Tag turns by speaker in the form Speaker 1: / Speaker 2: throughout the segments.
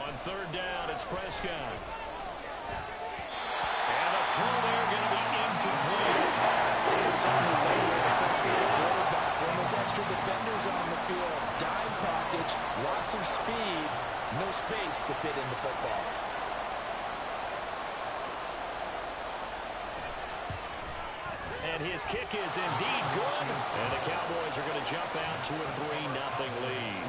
Speaker 1: On third down, it's Prescott. And the throw there going to be incomplete.
Speaker 2: Certainly way to Prescott at quarterback. When those extra defenders on the field, dime package, lots of speed, no space to fit in the football.
Speaker 1: And his kick is indeed good. And the Cowboys are going to jump out to a 3-0 lead.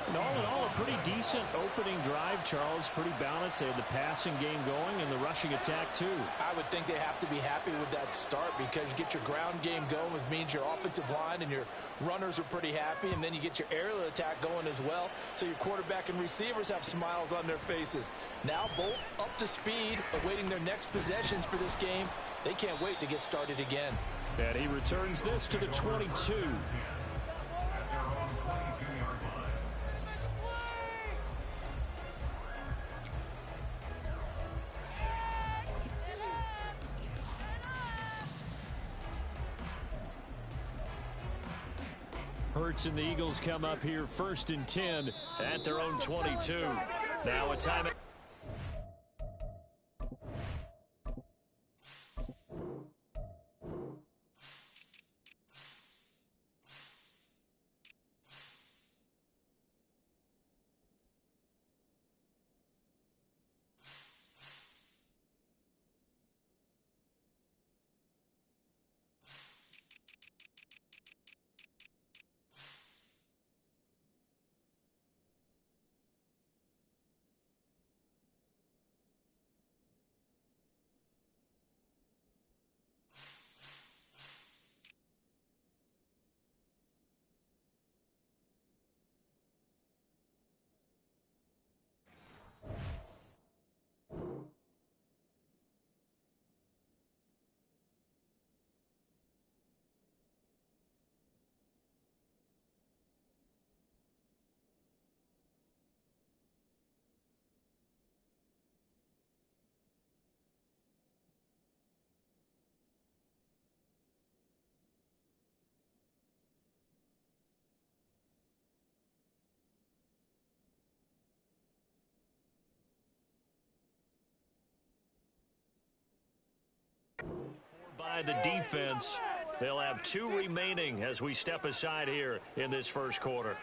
Speaker 3: And all in all, a pretty decent opening drive, Charles. Pretty balanced. They had the passing game going and the rushing attack, too.
Speaker 2: I would think they have to be happy with that start because you get your ground game going, which means your offensive line and your runners are pretty happy, and then you get your aerial attack going as well, so your quarterback and receivers have smiles on their faces. Now both up to speed, awaiting their next possessions for this game. They can't wait to get started again.
Speaker 3: And he returns this to the 22. Hurts and the Eagles come up here 1st and 10 at their own 22. Now a timeout. By the defense. They'll have 2 remaining as we step aside here in this first quarter.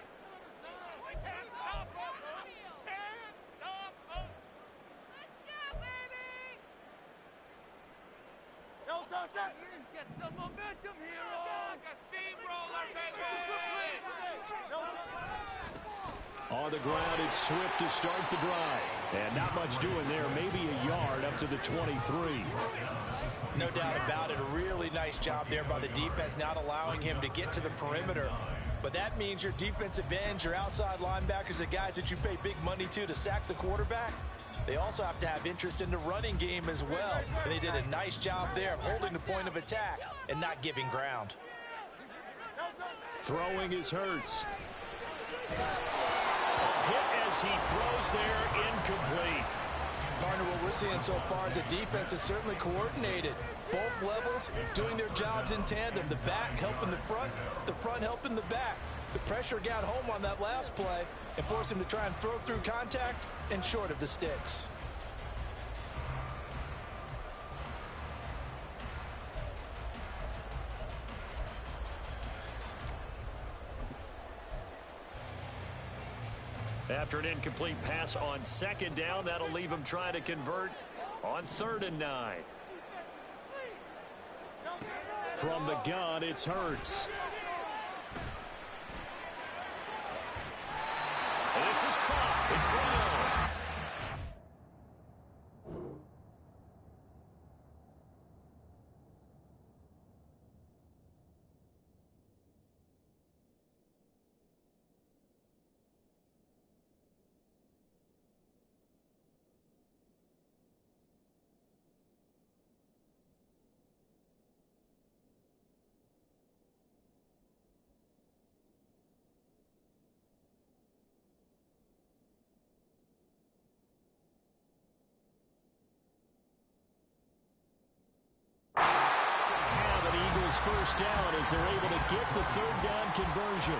Speaker 4: Get some momentum here, like a steamroller, baby.
Speaker 3: On the ground, it's Swift to start the drive. And not much doing there. Maybe a yard up to the 23.
Speaker 2: No doubt about it. A really nice job there by the defense, not allowing him to get to the perimeter. But that means your defensive ends, your outside linebackers, the guys that you pay big money to sack the quarterback, they also have to have interest in the running game as well. And they did a nice job there of holding the point of attack and not giving ground.
Speaker 3: Throwing is Hurts.
Speaker 1: Hit as he throws there, incomplete.
Speaker 2: Partner, what we're seeing so far is the defense is certainly coordinated. Both levels doing their jobs in tandem. The back helping the front helping the back. The pressure got home on that last play and forced him to try and throw through contact and short of the sticks.
Speaker 1: After an incomplete pass on 2nd down, that'll leave him trying to convert on 3rd and 9.
Speaker 3: From the gun, it's Hurts.
Speaker 1: This is caught. It's Brown.
Speaker 3: first down as they're able to get the third down conversion.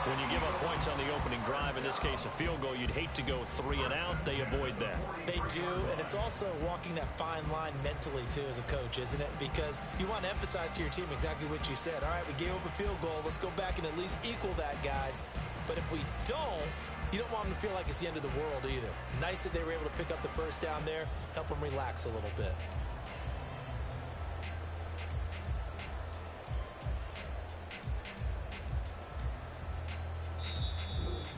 Speaker 1: When you give up points on the opening drive, in this case a field goal, you'd hate to go 3 and out. They avoid that.
Speaker 2: They do, and it's also walking that fine line mentally, too, as a coach, isn't it? Because you want to emphasize to your team exactly what you said. All right, we gave up a field goal. Let's go back and at least equal that, guys. But if we don't, you don't want them to feel like it's the end of the world either. Nice that they were able to pick up the first down there, help them relax a little bit.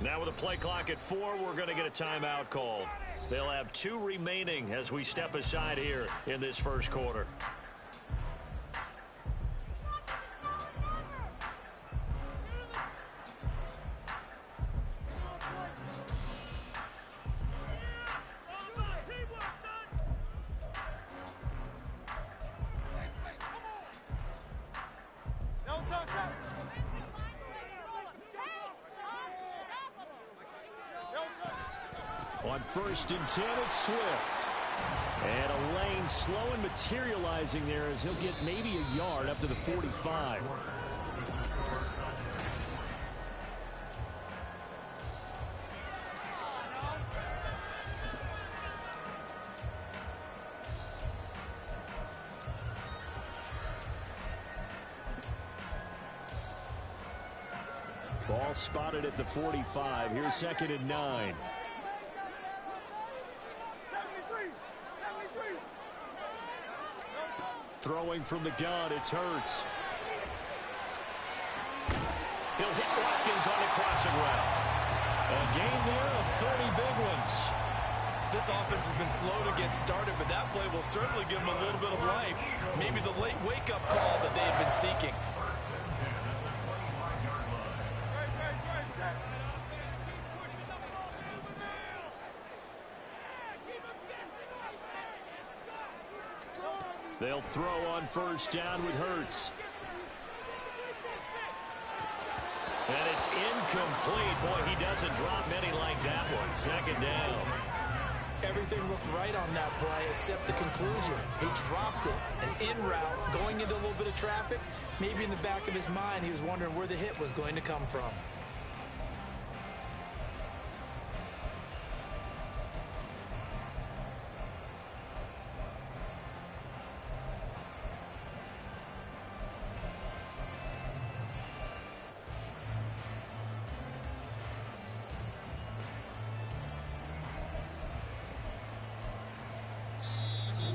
Speaker 1: Now with a play clock at 4, we're going to get a timeout called. They'll have 2 remaining as we step aside here in this first quarter.
Speaker 3: On 1st and 10, it's Swift. And a lane slow and materializing there as he'll get maybe a yard up to the 45. Ball spotted at the 45. Here's 2nd and 9. Throwing from the gun, it's Hurts.
Speaker 1: He'll hit Watkins on the crossing route.
Speaker 3: A gain there of 30 big ones.
Speaker 2: This offense has been slow to get started, but that play will certainly give them a little bit of life. Maybe the late wake-up call that they had been seeking.
Speaker 3: They'll throw on 1st down with Hurts.
Speaker 1: And it's incomplete. Boy, he doesn't drop many like that one. 2nd down.
Speaker 2: Everything looked right on that play except the conclusion. He dropped it, an in route, going into a little bit of traffic. Maybe in the back of his mind, he was wondering where the hit was going to come from.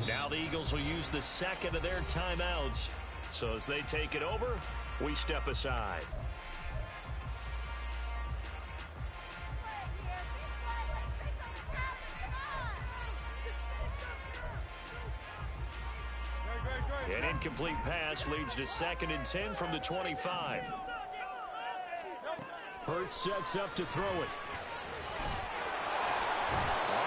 Speaker 1: Now the Eagles will use the 2nd of their timeouts. So as they take it over, we step aside. An incomplete pass leads to 2nd and 10 from the 25.
Speaker 3: Hurts sets up to throw it.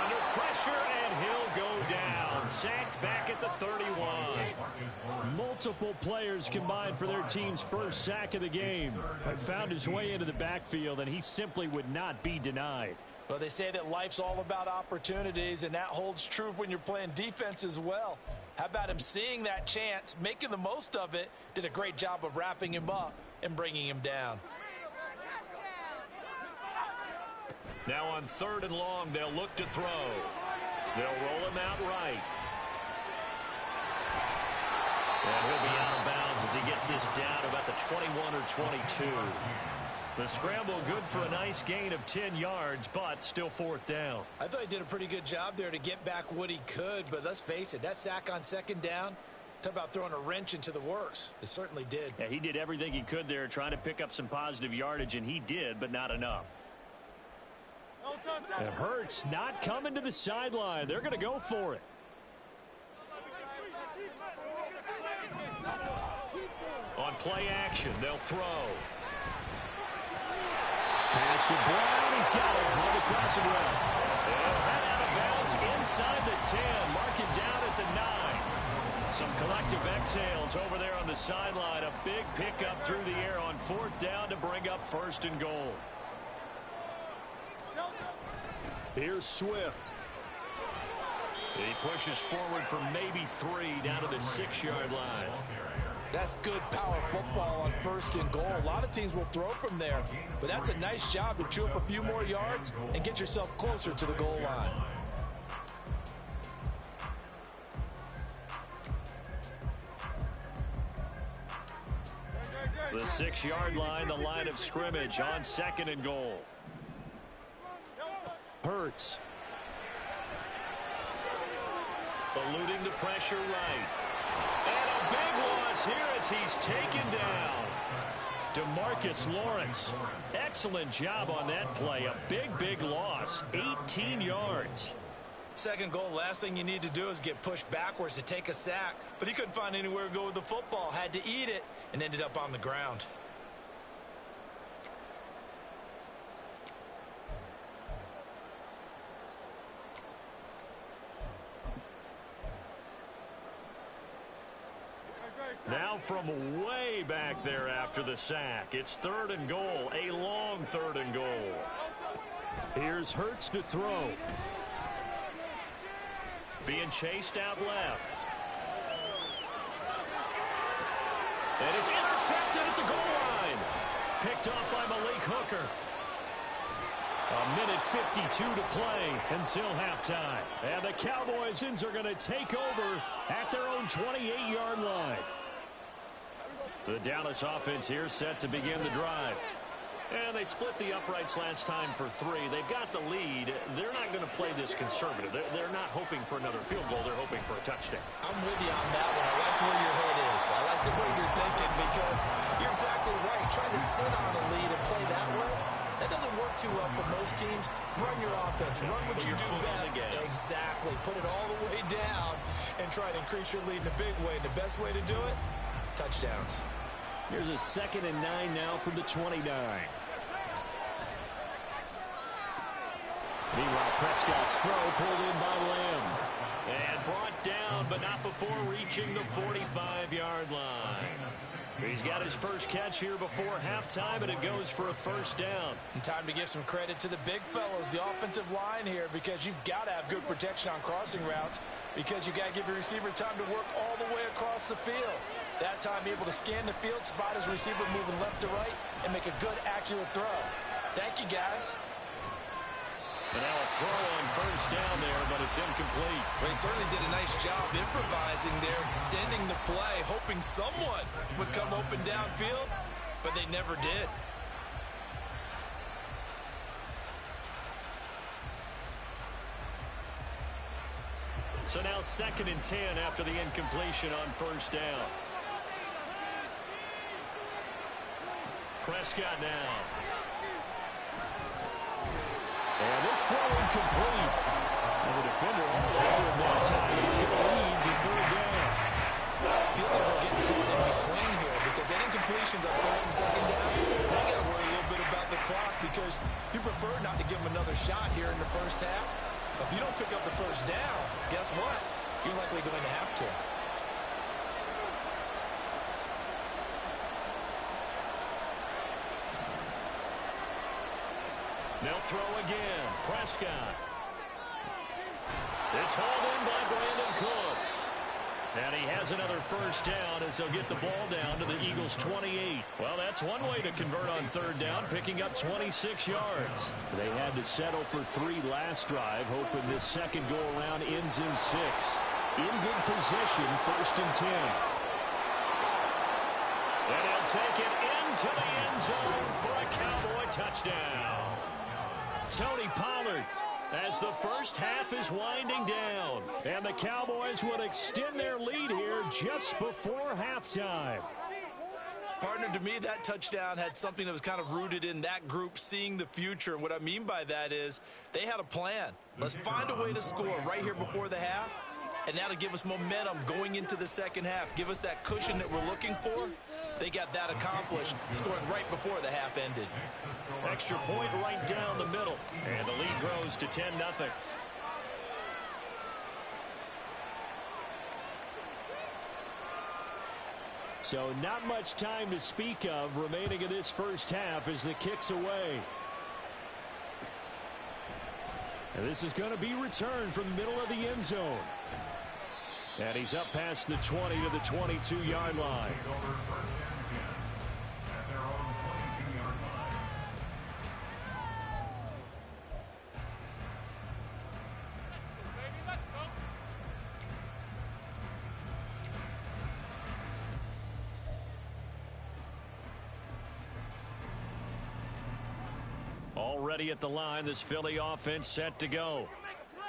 Speaker 1: Under pressure, and he'll go down. Sacked back at the 31.
Speaker 3: Multiple players combined for their team's first sack of the game. Found his way into the backfield, and he simply would not be denied.
Speaker 2: Well, they say that life's all about opportunities, and that holds true when you're playing defense as well. How about him seeing that chance, making the most of it, did a great job of wrapping him up and bringing him down.
Speaker 1: Now on 3rd and long, they'll look to throw. They'll roll him out right. And he'll be out of bounds as he gets this down about the 21 or 22. The scramble good for a nice gain of 10 yards, but still 4th down.
Speaker 2: I thought he did a pretty good job there to get back what he could, but let's face it, that sack on 2nd down, talk about throwing a wrench into the works. It certainly did.
Speaker 3: Yeah, he did everything he could there trying to pick up some positive yardage, and he did, but not enough. And Hurts not coming to the sideline. They're going to go for it.
Speaker 1: On play action, they'll throw.
Speaker 3: Pass to Brown. He's got it on the crossing route.
Speaker 1: They'll head out of bounds inside the 10. Mark it down at the 9. Some collective exhales over there on the sideline. A big pickup through the air on 4th down to bring up 1st and goal.
Speaker 3: Here's Swift.
Speaker 1: He pushes forward for maybe 3 down to the 6-yard line.
Speaker 2: That's good power football on 1st and goal. A lot of teams will throw from there, but that's a nice job to chew up a few more yards and get yourself closer to the goal line.
Speaker 1: The 6-yard line, the line of scrimmage on 2nd and goal.
Speaker 3: Hurts.
Speaker 1: Eluding the pressure right. And a big loss here as he's taken down. DeMarcus Lawrence. Excellent job on that play. A big loss. 18 yards.
Speaker 2: 2nd goal, last thing you need to do is get pushed backwards to take a sack. But he couldn't find anywhere to go with the football. Had to eat it and ended up on the ground.
Speaker 1: Now from way back there after the sack, it's 3rd and goal, a long 3rd and goal.
Speaker 3: Here's Hurts to throw.
Speaker 1: Being chased out left. And it's intercepted at the goal line. Picked off by Malik Hooker. A minute 52 to play until halftime.
Speaker 3: And the Cowboys are going to take over at their own 28-yard line.
Speaker 1: The Dallas offense here set to begin the drive. And they split the uprights last time for 3. They've got the lead. They're not going to play this conservative. They're not hoping for another field goal. They're hoping for a touchdown.
Speaker 2: I'm with you on that one. I like where your head is. I like the way you're thinking because you're exactly right. Trying to sit on a lead and play that way, that doesn't work too well for most teams. Run your offense. Run what you do best. Exactly. Put it all the way down and try to increase your lead in a big way. And the best way to do it, touchdowns.
Speaker 3: Here's a 2nd and 9 now from the 29. Meanwhile, Prescott's throw pulled in by Lamb.
Speaker 1: And brought down, but not before reaching the 45-yard line. He's got his first catch here before halftime, and it goes for a 1st down.
Speaker 2: And time to give some credit to the big fellows, the offensive line here, because you've got to have good protection on crossing routes, because you've got to give your receiver time to work all the way across the field. That time able to scan the field, spot his receiver moving left to right, and make a good, accurate throw. Thank you, guys.
Speaker 1: And now a throw on 1st down there, but it's incomplete.
Speaker 2: Well, he certainly did a nice job improvising there, extending the play, hoping someone would come open downfield, but they never did.
Speaker 1: So now 2nd and 10 after the incompletion on 1st down. Prescott now.
Speaker 3: And this throw incomplete. And the defender all over him that time. He's going to lead to 3rd down.
Speaker 2: Feels like they're getting caught in between here because that incompletion's on 1st and 2nd down. Now you got to worry a little bit about the clock because you prefer not to give them another shot here in the 1st half. If you don't pick up the 1st down, guess what? You're likely going to have to.
Speaker 1: They'll throw again. Prescott. It's hauled in by Brandon Cooks. And he has another 1st down as they'll get the ball down to the Eagles' 28. Well, that's one way to convert on 3rd down, picking up 26 yards.
Speaker 3: They had to settle for 3 last drive, hoping this 2nd go-around ends in 6. In good position, 1st and 10.
Speaker 1: And he'll take it into the end zone for a Cowboy touchdown. Tony Pollard, as the 1st half is winding down. And the Cowboys would extend their lead here just before halftime.
Speaker 2: Partner, to me, that touchdown had something that was kind of rooted in that group seeing the future. And what I mean by that is they had a plan. Let's find a way to score right here before the half. And now to give us momentum going into the 2nd half, give us that cushion that we're looking for. They got that accomplished, scoring right before the half ended.
Speaker 1: Extra point right down the middle. And the lead grows to 10-0.
Speaker 3: So not much time to speak of remaining in this 1st half as the kick's away. And this is going to be returned from the middle of the end zone. And he's up past the 20 to the 22-yard line. Already at the line, this Philly offense set to go.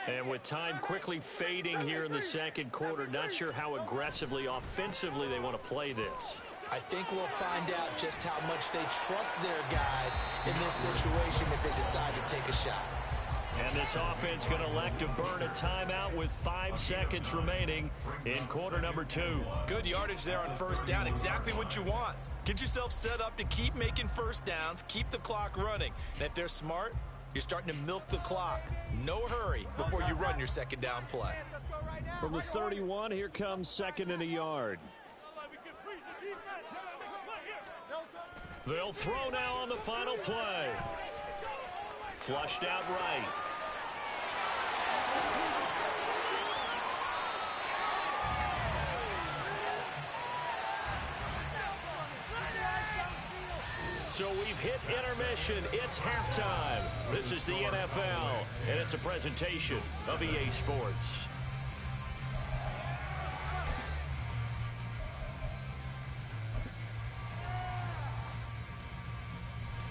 Speaker 3: And with time quickly fading here in the second quarter, not sure how aggressively, offensively they want to play this.
Speaker 2: I think we'll find out just how much they trust their guys in this situation if they decide to take a shot.
Speaker 1: And this offense going to elect to burn a timeout with 5 seconds remaining in quarter number 2.
Speaker 2: Good yardage there on first down. Exactly what you want. Get yourself set up to keep making first downs, keep the clock running. And if they're smart, you're starting to milk the clock. No hurry before you run your second down play.
Speaker 3: From the 31, here comes second and a yard.
Speaker 1: They'll throw now on the final play. Flushed out right. So we've hit intermission. It's halftime. This is the NFL, and it's a presentation of EA Sports.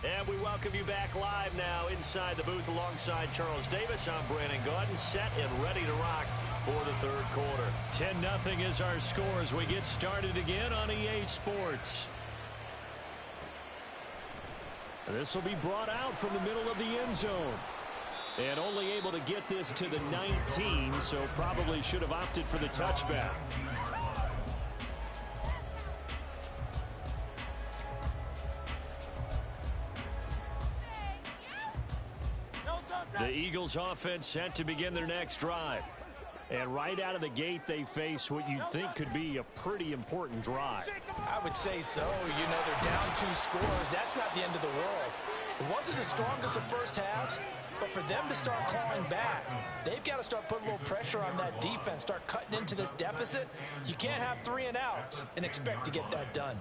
Speaker 1: And we welcome you back live now inside the booth alongside Charles Davis. I'm Brandon Gaudin, set and ready to rock for the third quarter. 10-0 is our score as we get started again on EA Sports. This will be brought out from the middle of the end zone. And only able to get this to the 19, so probably should have opted for the touchback. The Eagles offense set to begin their next drive. And right out of the gate, they face what you'd think could be a pretty important drive.
Speaker 2: I would say so. You know, they're down 2 scores. That's not the end of the world. It wasn't the strongest of first halves, but for them to start clawing back, they've got to start putting a little pressure on that defense, start cutting into this deficit. You can't have 3 and outs and expect to get that done.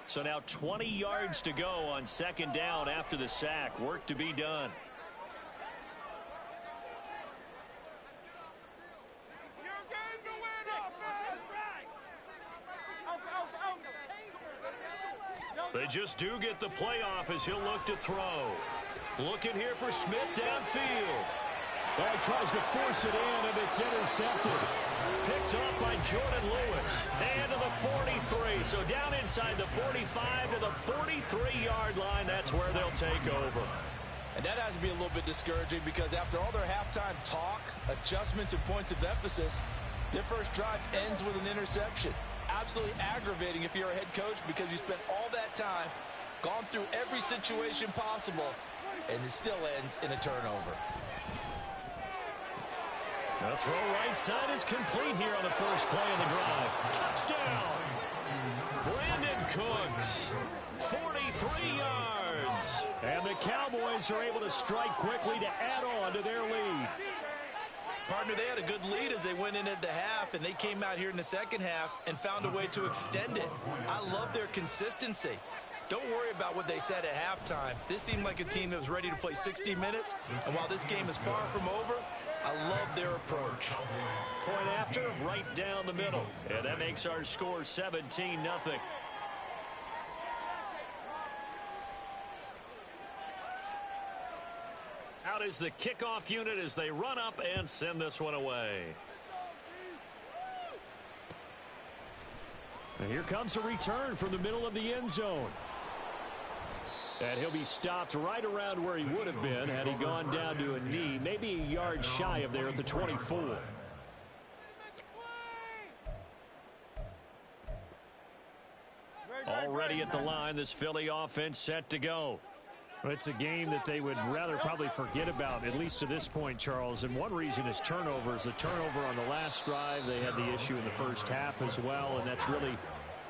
Speaker 1: So now 20 yards to go on second down after the sack. Work to be done. They just do get the playoff as he'll look to throw. Looking here for Smith downfield.
Speaker 3: Well, he tries to force it in, and it's intercepted.
Speaker 1: Picked up by Jordan Lewis. And to the 43. So down inside the 45 to the 43-yard line. That's where they'll take over.
Speaker 2: And that has to be a little bit discouraging because after all their halftime talk, adjustments, and points of emphasis, their first drive ends with an interception. Absolutely aggravating if you're a head coach because you spent all that time, gone through every situation possible, and it still ends in a turnover.
Speaker 1: The throw right side is complete here on the first play of the drive. Touchdown! Brandon Cooks, 43 yards.
Speaker 3: And the Cowboys are able to strike quickly to add on to their lead.
Speaker 2: Partner, they had a good lead as they went in at the half, and they came out here in the second half and found a way to extend it. I love their consistency. Don't worry about what they said at halftime. This seemed like a team that was ready to play 60 minutes, and while this game is far from over, I love their approach.
Speaker 1: Point after, right down the middle. And that makes our score 17-0. Out is the kickoff unit as they run up and send this one away.
Speaker 3: And here comes a return from the middle of the end zone. And he'll be stopped right around where he would have been had he gone down to a knee, maybe a yard shy of there at the 24.
Speaker 1: Already at the line, this Philly offense set to go.
Speaker 3: Well, it's a game that they would rather probably forget about, at least to this point, Charles. And one reason is turnovers. The turnover on the last drive, they had the issue in the first half as well, and that's really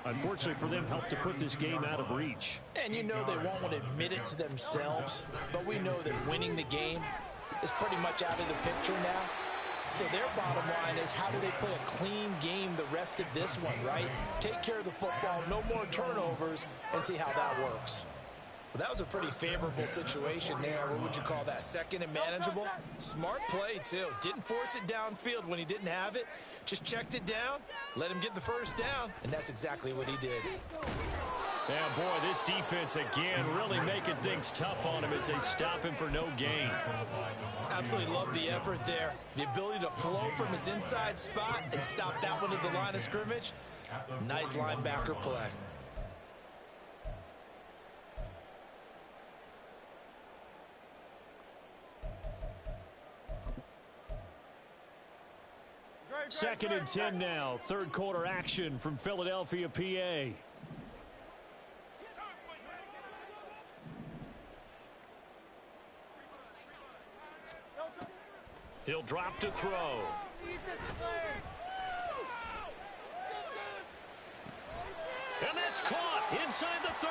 Speaker 3: unfortunately for them, helped to put this game out of reach.
Speaker 2: And you know they won't want to admit it to themselves, but we know that winning the game is pretty much out of the picture now. So their bottom line is, how do they play a clean game the rest of this one, right? Take care of the football, no more turnovers, and see how that works. Well, that was a pretty favorable situation there. What would you call that? Second and manageable? Smart play, too. Didn't force it downfield when he didn't have it. Just checked it down, let him get the first down, and that's exactly what he did.
Speaker 1: Yeah, boy, this defense again really making things tough on him as they stop him for no gain.
Speaker 2: Absolutely love the effort there. The ability to flow from his inside spot and stop that one at the line of scrimmage. Nice linebacker play.
Speaker 3: Second and 10 now. Third quarter action from Philadelphia, PA.
Speaker 1: He'll drop to throw. And that's caught inside the 30.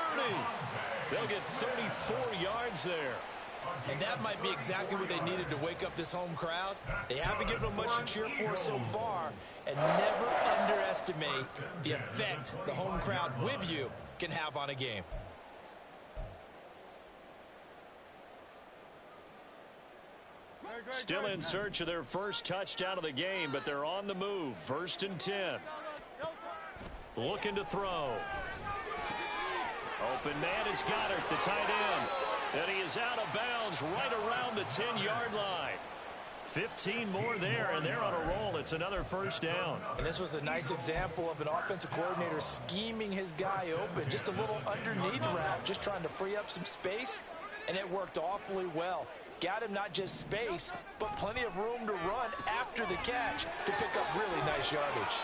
Speaker 1: They'll get 34 yards there.
Speaker 2: And that might be exactly what they needed to wake up this home crowd. They haven't given them much to cheer for so far. And never underestimate the effect the home crowd with you can have on a game.
Speaker 1: Still in search of their first touchdown of the game, but they're on the move. First and 10. Looking to throw. Open man is Goddard, the tight end. And he is out of bounds right around the 10-yard line. 15 more there, and they're on a roll. It's another first down.
Speaker 2: And this was a nice example of an offensive coordinator scheming his guy open. Just a little underneath route, just trying to free up some space, and it worked awfully well. Got him not just space, but plenty of room to run after the catch to pick up really nice yardage.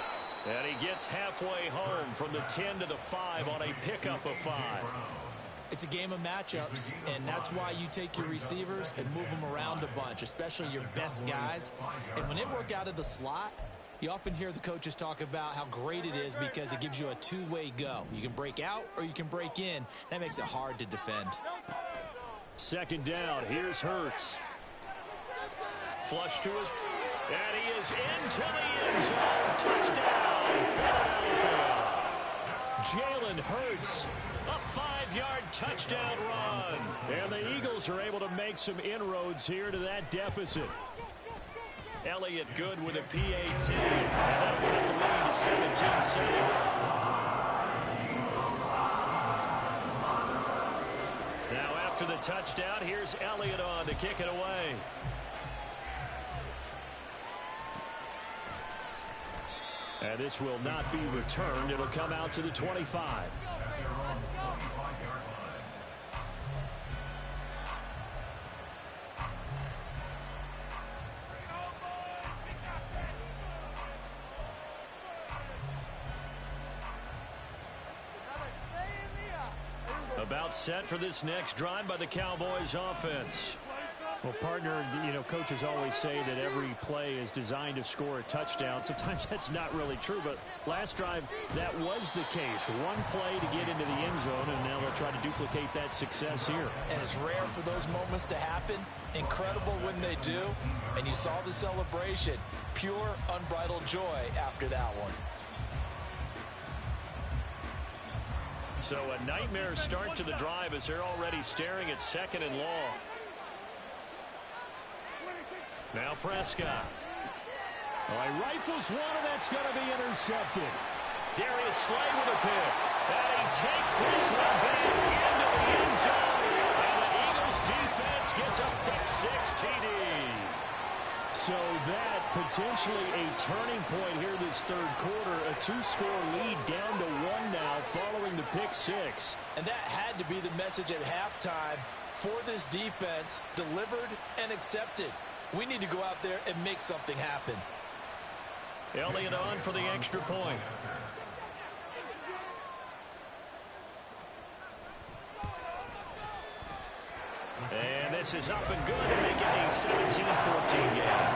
Speaker 1: And he gets halfway home from the 10 to the 5 on a pickup of 5.
Speaker 2: It's a game of matchups, and that's why you take your receivers and move them around a bunch, especially your best guys. And when they work out of the slot, you often hear the coaches talk about how great it is because it gives you a two-way go. You can break out or you can break in. That makes it hard to defend.
Speaker 3: Second down. Here's Hurts.
Speaker 1: Flush to his... And he is into the end zone. Touchdown, Philadelphia. Jalen Hurts, a 5-yard touchdown run.
Speaker 3: And the Eagles are able to make some inroads here to that deficit.
Speaker 1: Elliott good with a PAT. And that'll cut the lead to 17-7. Now after the touchdown, here's Elliott on to kick it away.
Speaker 3: And this will not be returned. It'll come out to the 25.
Speaker 1: About set for this next drive by the Cowboys offense.
Speaker 3: Well, partner, coaches always say that every play is designed to score a touchdown. Sometimes that's not really true, but last drive, that was the case. One play to get into the end zone, and now they'll try to duplicate that success here.
Speaker 2: And it's rare for those moments to happen. Incredible when they do. And you saw the celebration. Pure, unbridled joy after that one.
Speaker 1: So a nightmare start to the drive as they're already staring at second and long. Now Prescott.
Speaker 3: Well, he rifles one, and that's going to be intercepted.
Speaker 1: Darius Slay with a pick. And he takes this one back into the end zone. And the Eagles defense gets a pick-6 TD.
Speaker 3: So that potentially a turning point here this third quarter. A 2-score lead down to 1 now following the pick-6.
Speaker 2: And that had to be the message at halftime for this defense. Delivered and accepted. We need to go out there and make something happen.
Speaker 1: Elliott on for the extra point. And this is up and good to make it a 17-14 game.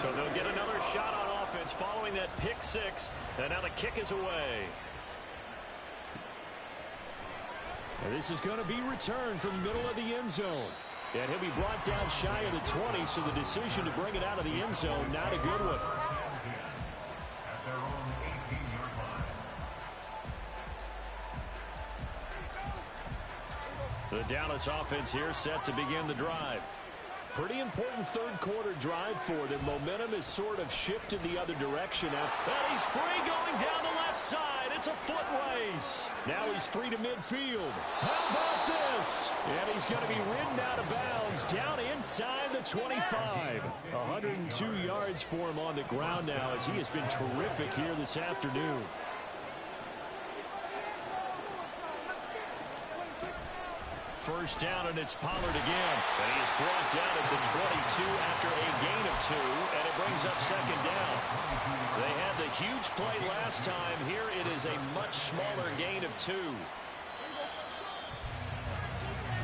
Speaker 1: So they'll get another shot on offense following that pick six. And now the kick is away.
Speaker 3: And this is going to be returned from the middle of the end zone. And he'll be brought down shy of the 20, so the decision to bring it out of the end zone, not a good one. The Dallas offense here set to begin the drive. Pretty important third quarter drive for them. Momentum has sort of shifted the other direction now.
Speaker 1: And he's free going down the left side. It's a foot race.
Speaker 3: Now he's free to midfield. How about this? And he's going to be ridden out of bounds down inside the 25. 102 yards for him on the ground now as he has been terrific here this afternoon.
Speaker 1: First down, and it's Pollard again. And he is brought down at the 22 after a gain of 2, and it brings up second down. They had the huge play last time. Here it is a much smaller gain of 2.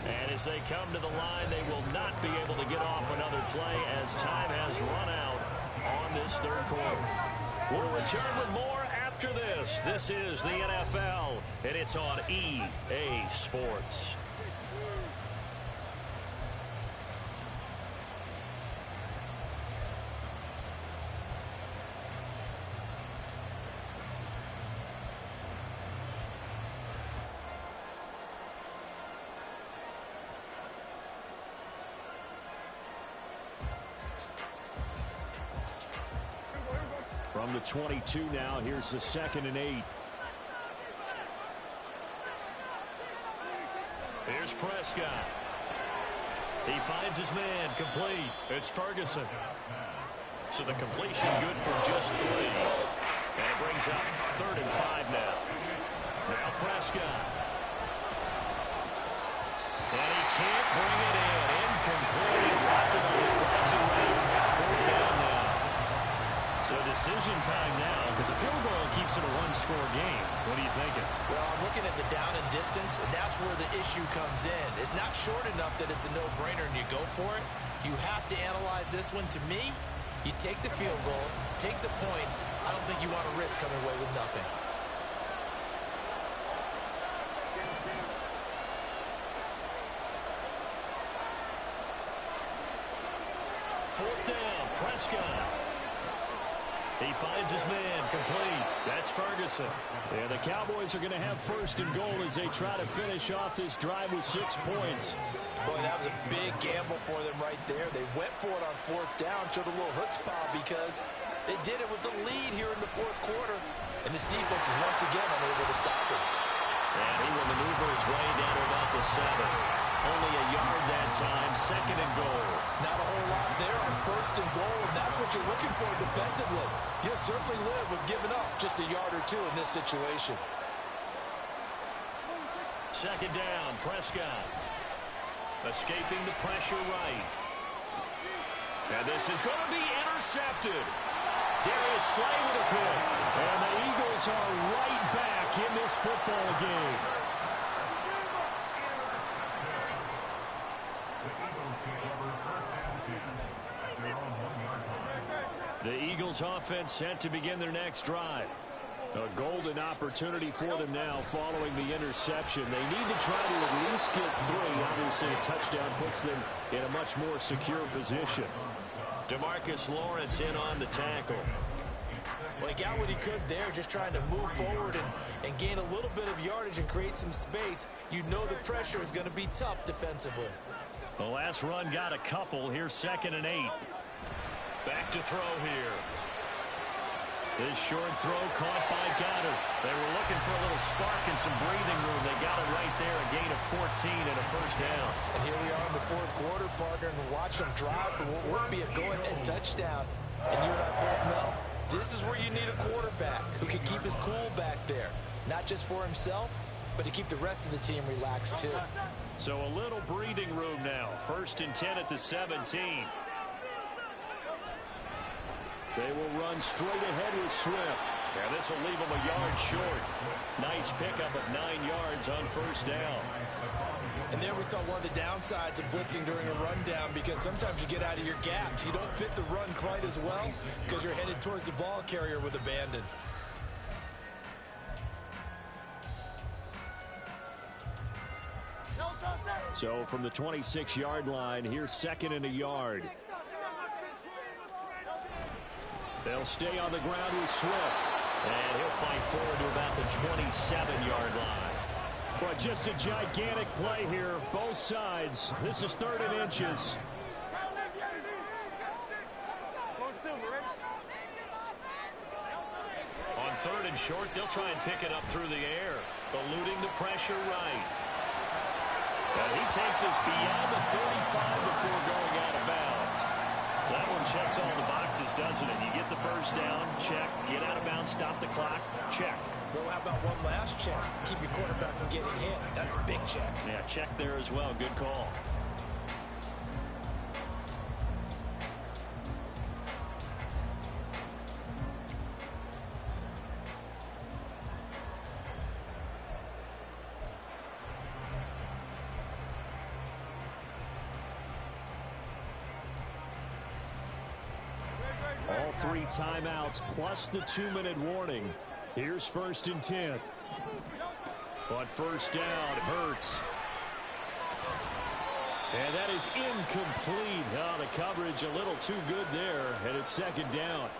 Speaker 1: And as they come to the line, they will not be able to get off another play as time has run out on this third quarter. We'll return with more after this. This is the NFL, and it's on EA Sports.
Speaker 3: From the 22 now, here's the 2nd and 8.
Speaker 1: Here's Prescott. He finds his man, complete. It's Ferguson. So the completion good for just 3. And it brings up 3rd and 5 now. Now Prescott. And he can't bring it in. Incomplete. He dropped it on the crossing route. 4th down now. So decision time now, because a field goal keeps it a one-score game. What are you thinking?
Speaker 2: Well, I'm looking at the down and distance, and that's where the issue comes in. It's not short enough that it's a no-brainer and you go for it. You have to analyze this one. To me, you take the field goal, take the points. I don't think you want to risk coming away with nothing.
Speaker 1: Fourth down, Prescott. He finds his man, complete. That's Ferguson.
Speaker 3: Yeah, the Cowboys are going to have 1st and goal as they try to finish off this drive with 6 points.
Speaker 2: Boy, that was a big gamble for them right there. They went for it on 4th down, showed a little chutzpah because they did it with the lead here in the 4th quarter. And this defense is once again unable to stop it.
Speaker 1: And he will maneuver his way down to about the 7. Only a yard that time, 2nd and goal.
Speaker 2: Not a whole lot there on 1st and goal, and that's what you're looking for defensively. You'll certainly live with giving up just a yard or 2 in this situation.
Speaker 1: 2nd down, Prescott. Escaping the pressure right. And this is going to be intercepted. Darius Slay with a pick.
Speaker 3: And the Eagles are right back in this football game.
Speaker 1: The Eagles offense set to begin their next drive.
Speaker 3: A golden opportunity for them now following the interception. They need to try to at least get 3. Obviously, a touchdown puts them in a much more secure position.
Speaker 1: DeMarcus Lawrence in on the tackle.
Speaker 2: Well, he got what he could there, just trying to move forward and gain a little bit of yardage and create some space. You know the pressure is going to be tough defensively.
Speaker 1: The last run got a couple. Here's 2nd and 8. Back to throw here. This short throw caught by Goddard. They were looking for a little spark and some breathing room. They got it right there, a gain of 14 and a 1st down.
Speaker 2: And here we are in the 4th quarter, partner, and watch them drive for what would be a go-ahead touchdown. And you and I both know this is where you need a quarterback who can keep his cool back there, not just for himself, but to keep the rest of the team relaxed too.
Speaker 1: So a little breathing room now. 1st and 10 at the 17.
Speaker 3: They will run straight ahead with Swift.
Speaker 1: And this will leave him a yard short. Nice pickup of 9 yards on first down.
Speaker 2: And there we saw one of the downsides of blitzing during a rundown, because sometimes you get out of your gaps. You don't fit the run quite as well because you're headed towards the ball carrier with abandon.
Speaker 3: So from the 26-yard line, here's second and a yard. They'll stay on the ground with Swift.
Speaker 1: And he'll fight forward to about the 27-yard line.
Speaker 3: But just a gigantic play here, both sides. This is 3rd and inches.
Speaker 1: On 3rd and short, they'll try and pick it up through the air, eluding the pressure right. And he takes us beyond the 35 before going out of bounds. That one checks all the boxes, doesn't it? You get the first down, check. Get out of bounds, stop the clock, check.
Speaker 2: Well, how about one last check? Keep your quarterback from getting hit. That's a big check.
Speaker 1: Yeah, check there as well. Good call.
Speaker 3: All 3 timeouts plus the 2-minute warning. Here's 1st and 10. But first down, Hurts. And that is incomplete. Oh, the coverage a little too good there, and it's 2nd down.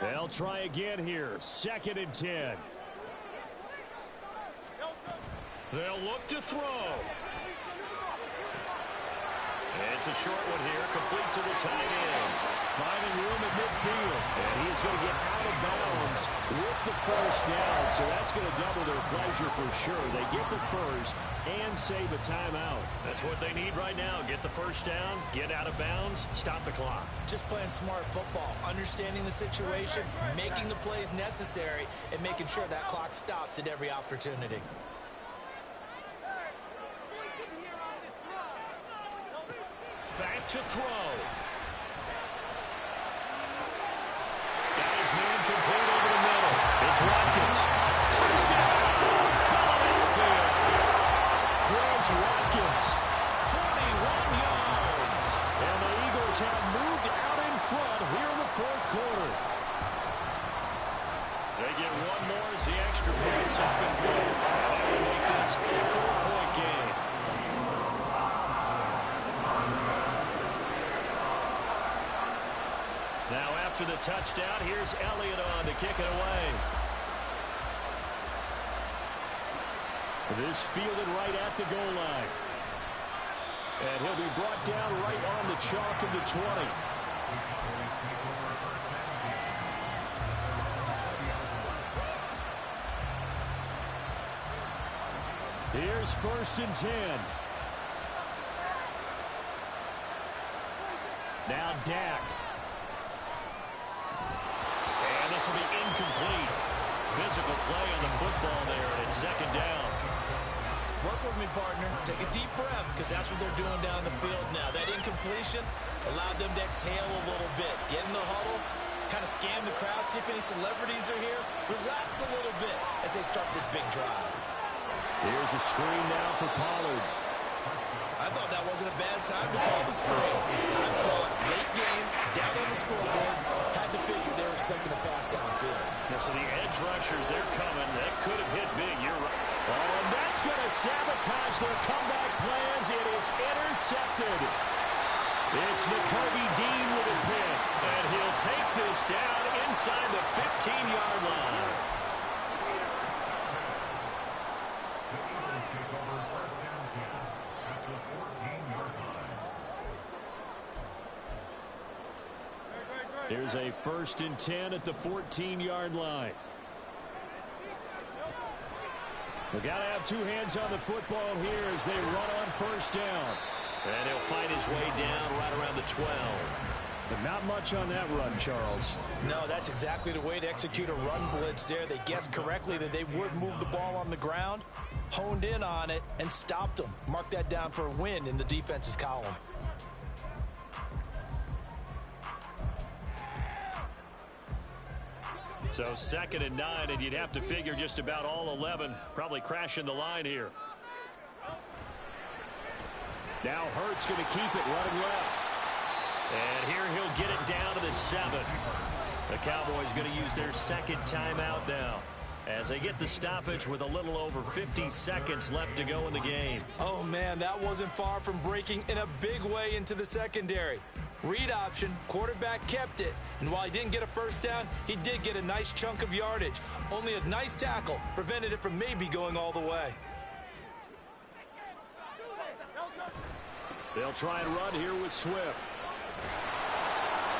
Speaker 3: They'll try again here. 2nd and 10. They'll look to throw.
Speaker 1: It's a short one here, complete to the tight end.
Speaker 3: Finding room at midfield. And he's going to get out of bounds with the first down. So that's going to double their pleasure for sure. They get the first and save a timeout.
Speaker 1: That's what they need right now. Get the first down, get out of bounds, stop the clock.
Speaker 2: Just playing smart football, understanding the situation, making the plays necessary, and making sure that clock stops at every opportunity.
Speaker 1: Back to throw. Got his man complete over the middle. It's Watkins. Touchdown. Philadelphia. Chris Watkins. 41 yards.
Speaker 3: And the Eagles have moved out in front here in the 4th quarter.
Speaker 1: They get one more as the extra points up and good. And they make this a 4-point game. Now after the touchdown, here's Elliott on to kick it away.
Speaker 3: This fielded right at the goal line. And he'll be brought down right on the chalk of the 20. Here's 1st and 10. Now Dak.
Speaker 1: And this will be incomplete. Physical play on the football there, and it's 2nd down.
Speaker 2: Work with me, partner. Take a deep breath, because that's what they're doing down the field now. That incompletion allowed them to exhale a little bit. Get in the huddle, kind of scan the crowd, see if any celebrities are here. Relax a little bit as they start this big drive.
Speaker 3: Here's a screen now for Pollard.
Speaker 2: I thought that wasn't a bad time to call the screen. I thought late game, down on the scoreboard, had to figure they were expecting a pass downfield.
Speaker 1: Yeah, so the edge rushers, they're coming. That could have hit big. You're right.
Speaker 3: Oh, and that's going to sabotage their comeback plans. It is intercepted. It's Nakobe Dean with a pick.
Speaker 1: And he'll take this down inside the 15-yard line.
Speaker 3: Here's a 1st and 10 at the 14-yard line. We've got to have 2 hands on the football here as they run on first down.
Speaker 1: And he'll fight his way down right around the 12.
Speaker 3: But not much on that run, Charles.
Speaker 2: No, that's exactly the way to execute a run blitz there. They guessed correctly that they would move the ball on the ground, honed in on it, and stopped them. Mark that down for a win in the defense's column.
Speaker 1: So 2nd and 9, and you'd have to figure just about all 11 probably crashing the line here.
Speaker 3: Now Hurts going to keep it running left.
Speaker 1: And here he'll get it down to the 7. The Cowboys going to use their 2nd timeout now as they get the stoppage with a little over 50 seconds left to go in the game.
Speaker 2: Oh, man, that wasn't far from breaking in a big way into the secondary. Read option, quarterback kept it, and while he didn't get a first down, he did get a nice chunk of yardage. Only a nice tackle prevented it from maybe going all the way.
Speaker 3: They'll try and run here with Swift.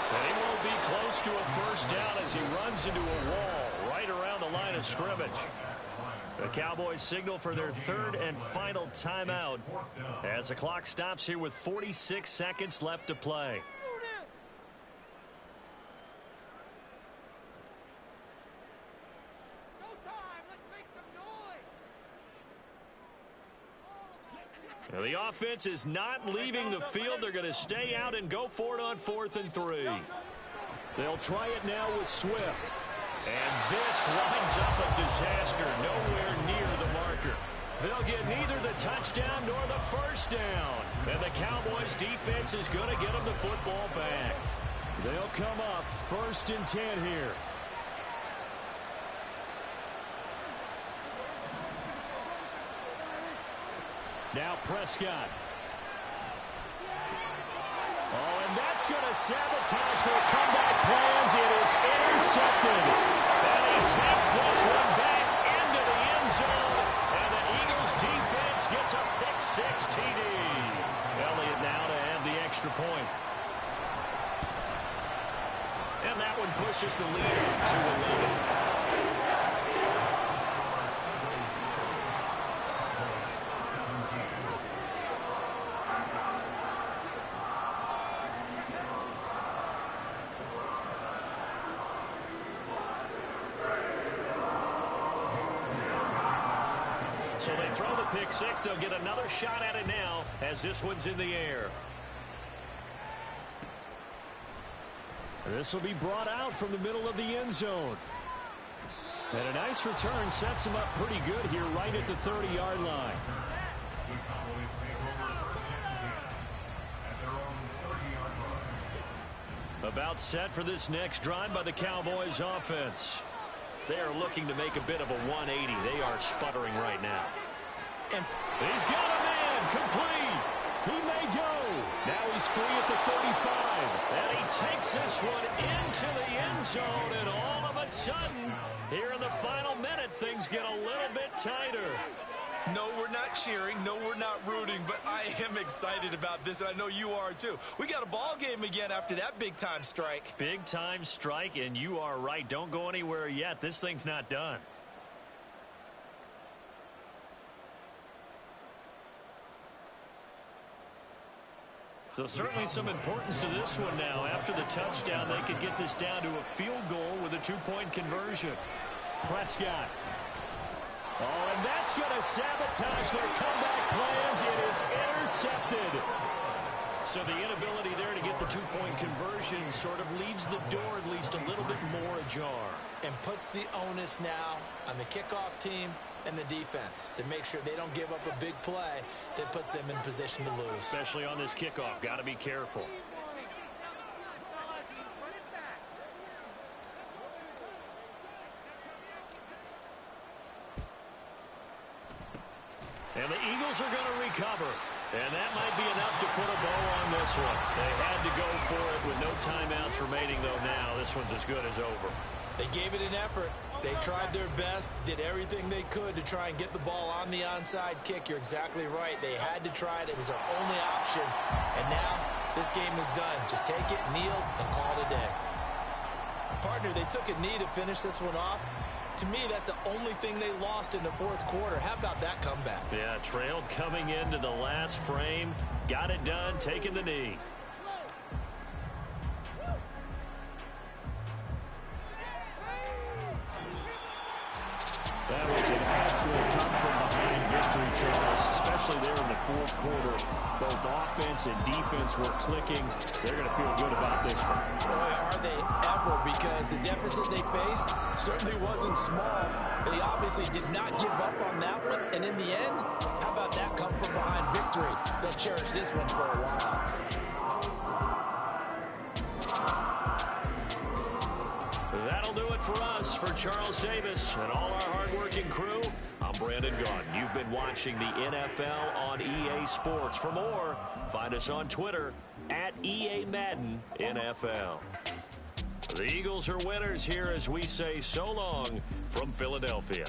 Speaker 1: And he won't be close to a first down as he runs into a wall right around the line of scrimmage. The Cowboys signal for their 3rd and final timeout as the clock stops here with 46 seconds left to play. Now the offense is not leaving the field. They're going to stay out and go for it on 4th and 3.
Speaker 3: They'll try it now with Swift.
Speaker 1: And this winds up a disaster, nowhere near the marker. They'll get neither the touchdown nor the first down. And the Cowboys defense is going to get them the football back.
Speaker 3: They'll come up 1st and 10 here. Now Prescott. Oh, and that's going to sabotage their comeback plans. It is intercepted.
Speaker 1: And he takes this one back into the end zone. And the Eagles defense gets a pick-6 TD. Elliott now to have the extra point. And that one pushes the lead up to 11. So they throw the pick-6. They'll get another shot at it now as this one's in the air.
Speaker 3: This will be brought out from the middle of the end zone. And a nice return sets him up pretty good here right at the 30-yard line.
Speaker 1: About set for this next drive by the Cowboys offense. They are looking to make a bit of a 180. They are sputtering right now. And he's got a man complete.
Speaker 3: He may go. Now he's free at the 35.
Speaker 1: And he takes this one into the end zone. And all of a sudden, here in the final minute, things get a little bit tighter.
Speaker 2: No, we're not cheering. No, we're not rooting. But I am excited about this, and I know you are too. We got a ball game again after that big-time strike.
Speaker 1: Big-time strike, and you are right. Don't go anywhere yet. This thing's not done. So certainly some importance to this one now. After the touchdown, they could get this down to a field goal with a 2-point conversion.
Speaker 3: Prescott. Oh, and that's going to sabotage their comeback plans. It is intercepted.
Speaker 1: So the inability there to get the 2-point conversion sort of leaves the door at least a little bit more ajar.
Speaker 2: And puts the onus now on the kickoff team and the defense to make sure they don't give up a big play that puts them in position to lose.
Speaker 1: Especially on this kickoff. Got to be careful. And the Eagles are going to recover. And that might be enough to put a bow on this one. They had to go for it with no timeouts remaining, though, now. This one's as good as over.
Speaker 2: They gave it an effort. They tried their best, did everything they could to try and get the ball on the onside kick. You're exactly right. They had to try it. It was their only option. And now this game is done. Just take it, kneel, and call it a day. Partner, they took a knee to finish this one off. To me, that's the only thing they lost in the fourth quarter. How about that comeback?
Speaker 1: Yeah, trailed coming into the last frame. Got it done, taking the knee.
Speaker 3: That was an excellent come-from-behind victory, Charles, especially there in the fourth quarter. Both offense and defense were clicking. They're going to feel good about this one.
Speaker 2: Boy, are they ever, because the deficit they faced certainly wasn't small. They obviously did not give up on that one, and in the end, how about that come-from-behind victory? They'll cherish this one for a while.
Speaker 1: That'll do it for us. For Charles Davis and all our hardworking crew, I'm Brandon Gaudin. You've been watching the NFL on EA Sports. For more, find us on Twitter at EA Madden NFL. The Eagles are winners here as we say so long from Philadelphia.